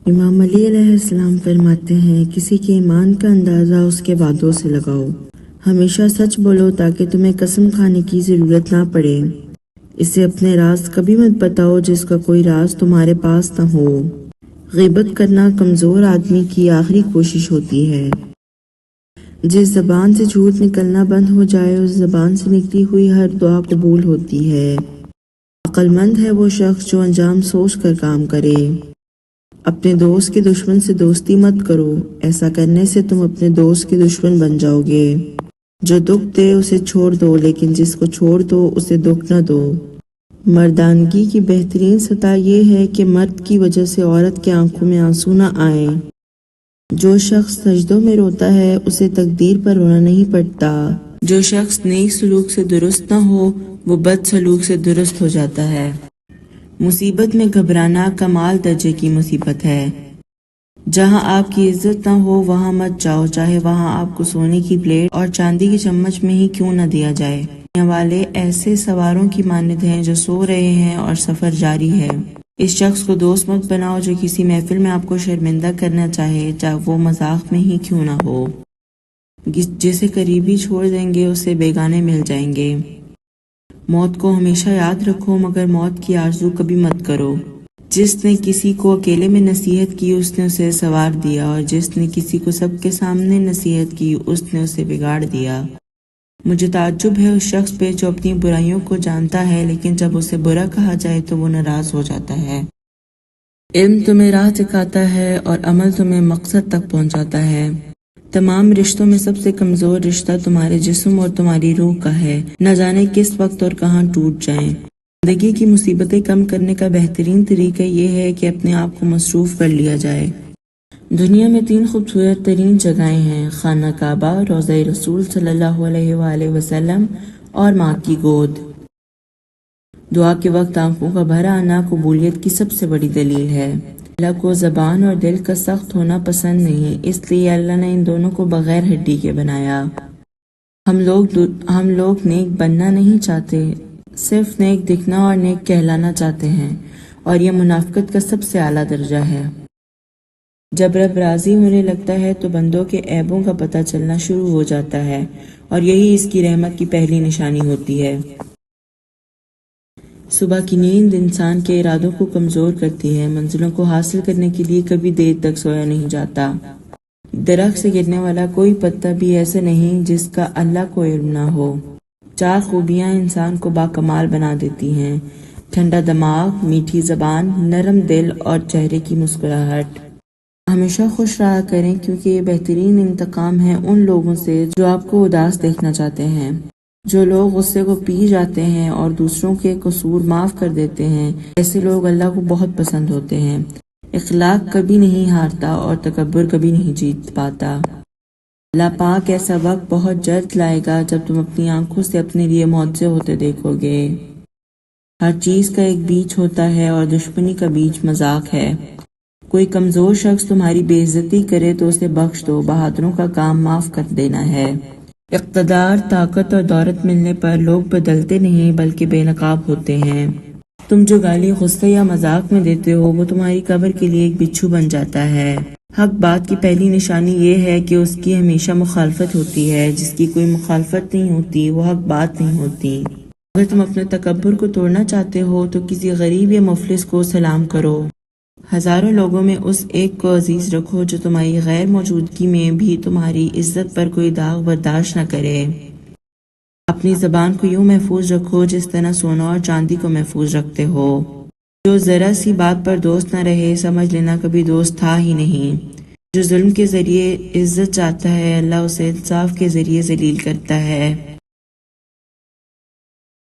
امام علی علیہ السلام فرماتے ہیں، کسی کے ایمان کا اندازہ اس کے وعدوں سے لگاؤ۔ ہمیشہ سچ بولو تاکہ تمہیں قسم کھانے کی ضرورت نہ پڑے۔ اسے اپنے راز کبھی مت بتاؤ جس کا کوئی راز تمہارے پاس نہ ہو۔ غیبت کرنا کمزور آدمی کی آخری کوشش ہوتی ہے۔ جس زبان سے جھوٹ نکلنا بند ہو جائے اس زبان سے نکلی ہوئی ہر دعا قبول ہوتی ہے۔ عقل مند ہے وہ شخص جو انجام سوچ کر کام کرے۔ اپنے دوست کے دشمن سے دوستی مت کرو، ایسا کرنے سے تم اپنے دوست کے دشمن بن جاؤ گے۔ جو دکھ دے اسے چھوڑ دو، لیکن جس کو چھوڑ دو اسے دکھ نہ دو۔ مردانگی کی بہترین سطح یہ ہے کہ مرد کی وجہ سے عورت کے آنکھوں میں آنسو نہ آئیں۔ جو شخص سجدوں میں روتا ہے اسے تقدیر پر رونا نہیں پڑتا۔ جو شخص نیک سلوک سے درست نہ ہو وہ بد سلوک سے درست ہو جاتا ہے۔ مصیبت میں گھبرانا کمال درجے کی مصیبت ہے۔ جہاں آپ کی عزت نہ ہو وہاں مت جاؤ، چاہے وہاں آپ کو سونے کی پلیٹ اور چاندی کی چمچ میں ہی کیوں نہ دیا جائے۔ دنیا والے ایسے سواروں کی مانند ہیں جو سو رہے ہیں اور سفر جاری ہے۔ اس شخص کو دوست مت بناؤ جو کسی محفل میں آپ کو شرمندہ کرنا چاہے، چاہے وہ مذاق میں ہی کیوں نہ ہو۔ جسے قریبی چھوڑ دیں گے اسے بیگانے مل جائیں گے۔ موت کو ہمیشہ یاد رکھو مگر موت کی آرزو کبھی مت کرو۔ جس نے کسی کو اکیلے میں نصیحت کی اس نے اسے سنوار دیا، اور جس نے کسی کو سب کے سامنے نصیحت کی اس نے اسے بگاڑ دیا۔ مجھے تعجب ہے اس شخص پہ جو اپنی برائیوں کو جانتا ہے لیکن جب اسے برا کہا جائے تو وہ ناراض ہو جاتا ہے۔ علم تمہیں راہ دکھاتا ہے اور عمل تمہیں مقصد تک پہنچاتا ہے۔ تمام رشتوں میں سب سے کمزور رشتہ تمہارے جسم اور تمہاری روح کا ہے، نہ جانے کس وقت اور کہاں ٹوٹ جائیں۔ زندگی کی مصیبتیں کم کرنے کا بہترین طریقہ یہ ہے کہ اپنے آپ کو مصروف کر لیا جائے۔ دنیا میں 3 خوبصورت ترین جگہیں ہیں، خانہ کعبہ، روضہ رسول صلی اللہ علیہ وآلہ وسلم اور ماں کی گود۔ دعا کے وقت آنکھوں کا بھر آنا قبولیت کی سب سے بڑی دلیل ہے۔ اللہ کو زبان اور دل کا سخت ہونا پسند نہیں، اس لیے اللہ نے ان دونوں کو بغیر ہڈی کے بنایا۔ ہم لوگ نیک بننا نہیں چاہتے، صرف نیک دکھنا اور نیک کہلانا چاہتے ہیں، اور یہ منافقت کا سب سے اعلیٰ درجہ ہے۔ جب رب راضی ہونے لگتا ہے تو بندوں کے عیبوں کا پتہ چلنا شروع ہو جاتا ہے، اور یہی اس کی رحمت کی پہلی نشانی ہوتی ہے۔ صبح کی نیند انسان کے ارادوں کو کمزور کرتی ہے، منزلوں کو حاصل کرنے کے لیے کبھی دیر تک سویا نہیں جاتا۔ درخت سے گرنے والا کوئی پتا بھی ایسا نہیں جس کا اللہ کو علم نہ ہو۔ 4 خوبیاں انسان کو باکمال بنا دیتی ہیں: ٹھنڈا دماغ، میٹھی زبان، نرم دل اور چہرے کی مسکراہٹ۔ ہمیشہ خوش رہا کریں کیونکہ یہ بہترین انتقام ہے ان لوگوں سے جو آپ کو اداس دیکھنا چاہتے ہیں۔ جو لوگ غصے کو پی جاتے ہیں اور دوسروں کے قصور معاف کر دیتے ہیں، ایسے لوگ اللہ کو بہت پسند ہوتے ہیں۔ اخلاق کبھی نہیں ہارتا اور تکبر کبھی نہیں جیت پاتا۔ اللہ پاک ایسا وقت بہت جلد لائے گا جب تم اپنی آنکھوں سے اپنے لیے معجزے ہوتے دیکھو گے۔ ہر چیز کا ایک بیچ ہوتا ہے اور دشمنی کا بیچ مذاق ہے۔ کوئی کمزور شخص تمہاری بے عزتی کرے تو اسے بخش دو، بہادروں کا کام معاف کر دینا ہے۔ اقتدار، طاقت اور دولت ملنے پر لوگ بدلتے نہیں بلکہ بے نقاب ہوتے ہیں۔ تم جو گالی غصے یا مذاق میں دیتے ہو وہ تمہاری قبر کے لیے ایک بچھو بن جاتا ہے۔ حق بات کی پہلی نشانی یہ ہے کہ اس کی ہمیشہ مخالفت ہوتی ہے، جس کی کوئی مخالفت نہیں ہوتی وہ حق بات نہیں ہوتی۔ اگر تم اپنے تکبر کو توڑنا چاہتے ہو تو کسی غریب یا مفلس کو سلام کرو۔ ہزاروں لوگوں میں اس ایک کو عزیز رکھو جو تمہاری غیر موجودگی میں بھی تمہاری عزت پر کوئی داغ برداشت نہ کرے۔ اپنی زبان کو یوں محفوظ رکھو جس طرح سونا اور چاندی کو محفوظ رکھتے ہو۔ جو ذرا سی بات پر دوست نہ رہے سمجھ لینا کبھی دوست تھا ہی نہیں۔ جو ظلم کے ذریعے عزت چاہتا ہے اللہ اسے انصاف کے ذریعے ذلیل کرتا ہے۔